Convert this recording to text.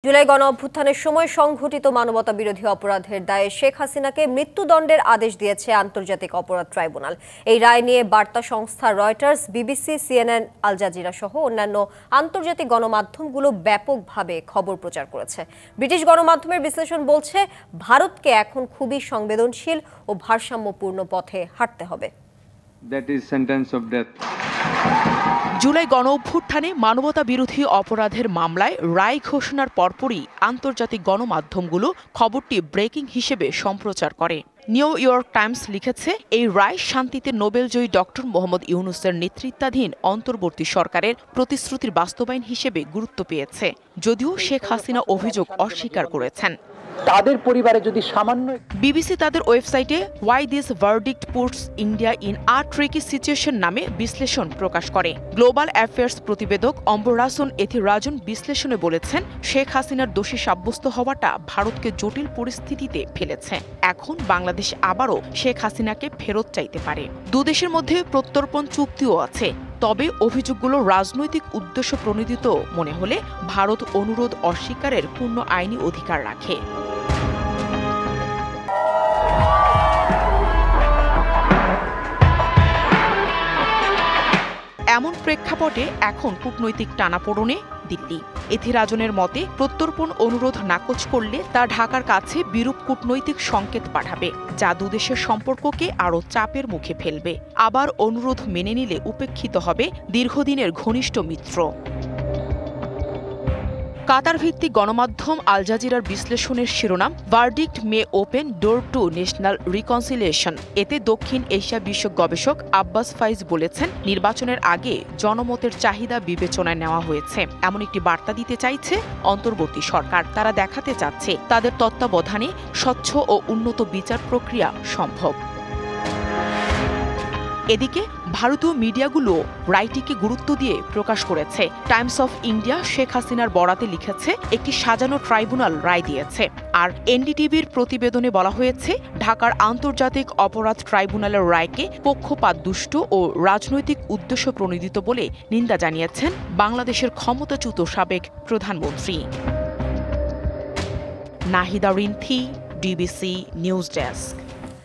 জুলাই গণঅভ্যুত্থানের সময় সংঘটিত মানবতাবিরোধী অপরাধের দায়ে শেখ হাসিনাকে মৃত্যুদণ্ডের আদেশ দিয়েছে আন্তর্জাতিক অপরাধ ট্রাইব্যুনাল। এই রায় নিয়ে বার্তা সংস্থা Reuters, BBC, CNN, Al Jazeera সহ অন্যান্য আন্তর্জাতিক গণমাধ্যমগুলো ব্যাপকভাবে খবর প্রচার করেছে। ব্রিটিশ গণমাধ্যমের বিশ্লেষণ বলছে, ভারতকে এখন খুবই সংবেদনশীল ও ভারসাম্যপূর্ণ পথে হাঁটতে হবে। জুলাই গণঅভ্যুত্থানে মানবতাবিরোধী অপরাধের মামলায় রায় ঘোষণার পরপরই আন্তর্জাতিক গণমাধ্যমগুলো খবরটি ব্রেকিং হিসেবে সম্প্রচার করে। নিউ ইয়র্ক টাইমস লিখেছে, এই রায় শান্তিতে নোবেলজয়ী ডক্টর মোহাম্মদ ইউনূসের নেতৃত্বাধীন অন্তর্বর্তী সরকারের প্রতিশ্রুতির বাস্তবায়ন হিসেবে গুরুত্ব পেয়েছে, যদিও শেখ হাসিনা অভিযোগ অস্বীকার করেছেন। তাদের পরিবারে যদি সামান্য বিবিসি তাদের ওয়েবসাইটে why this verdict puts India in a tricky situation নামে বিশ্লেষণ প্রকাশ করে। গ্লোবাল অ্যাফেয়ার্স প্রতিবেদক অম্বরাসন এথিরাজন বিশ্লেষণে বলেছেন, শেখ হাসিনার দোষী সাব্যস্ত হওয়াটা ভারতকে জটিল পরিস্থিতিতে ফেলেছে। এখন বাংলাদেশ আবারও শেখ হাসিনাকে ফেরত চাইতে পারে। দুদেশের মধ্যে প্রত্যর্পণ চুক্তিও আছে, তবে অভিযোগগুলো রাজনৈতিক উদ্দেশ্য প্রণোদিত মনে হলে ভারত অনুরোধ অস্বীকারের পূর্ণ আইনি অধিকার রাখে। এমন প্রেক্ষাপটে এখন কূটনৈতিক টানাপোড়েনে দিল্লি। এথিরাজনের মতে, প্রত্যর্পণ অনুরোধ নাকচ করলে তা ঢাকার কাছে বিরূপ কূটনৈতিক সংকেত পাঠাবে, যা দুদেশের সম্পর্ককে আরও চাপের মুখে ফেলবে। আবার অনুরোধ মেনে নিলে উপেক্ষিত হবে দীর্ঘদিনের ঘনিষ্ঠ মিত্র। কাতার ভিত্তিক গণমাধ্যম আল জাজিরার বিশ্লেষণের শিরোনাম, verdict May open door to national reconciliation. এতে দক্ষিণ এশিয়া বিষয়ক গবেষক আব্বাস ফাইজ বলেছেন, নির্বাচনের আগে জনমতের চাহিদা বিবেচনায় নেওয়া হয়েছে। এমন একটি বার্তা দিতে চাইছে অন্তর্বর্তী সরকার। তারা দেখাতে চাচ্ছে তাদের তত্ত্বাবধানে স্বচ্ছ ও উন্নত বিচার প্রক্রিয়া সম্ভব। এদিকে ভারতীয় মিডিয়াগুলো রায়টিকে গুরুত্ব দিয়ে প্রকাশ করেছে। টাইমস অফ ইন্ডিয়া শেখ হাসিনার বরাতে লিখেছে, একটি সাজানো ট্রাইব্যুনাল রায় দিয়েছে। আর এনডিটিভির প্রতিবেদনে বলা হয়েছে, ঢাকার আন্তর্জাতিক অপরাধ ট্রাইব্যুনালের রায়কে পক্ষপাতদুষ্ট ও রাজনৈতিক উদ্দেশ্য প্রণোদিত বলে নিন্দা জানিয়েছেন বাংলাদেশের ক্ষমতাচ্যুত সাবেক প্রধানমন্ত্রী। Nahida Rinthi, DBC news desk.